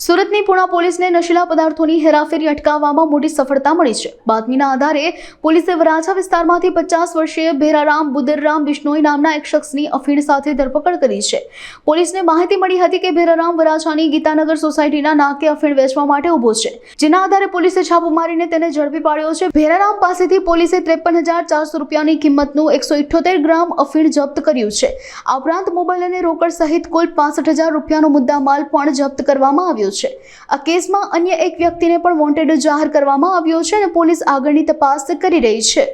સુરતની પુણા પોલીસને નશીલા પદાર્થોની હેરાફેરી અટકાવવામાં મોટી સફળતા મળી છે। બાતમીના આધારે પોલીસે વરાછા વિસ્તારમાંથી 50 વર્ષીય ભેરારામ બુદરરામ બિશ્નોઈ નામના એક શખ્સની અફીણ સાથે ધરપકડ કરી છે। પોલીસને માહિતી મળી હતી કે ભેરારામ વરાછાની ગીતાનગર સોસાયટીના નાકે અફીણ વેચવા માટે ઊભો છે, જેના આધારે પોલીસે છાપો મારીને તેને ઝડપી પાડ્યો છે। ભેરારામ પાસેથી પોલીસે 53,400 રૂપિયાની કિંમતનું 178 ગ્રામ અફીણ જપ્ત કર્યું છે। આ ઉપરાંત મોબાઈલ અને રોકડ સહિત કુલ 65,000 રૂપિયાનો મુદ્દામાલ પણ જપ્ત કરવામાં આવ્યો છે। આ કેસમાં અન્ય એક વ્યક્તિને પણ વોન્ટેડ જાહેર કરવામાં આવ્યો છે અને પોલીસ આગળની તપાસ કરી રહી છે।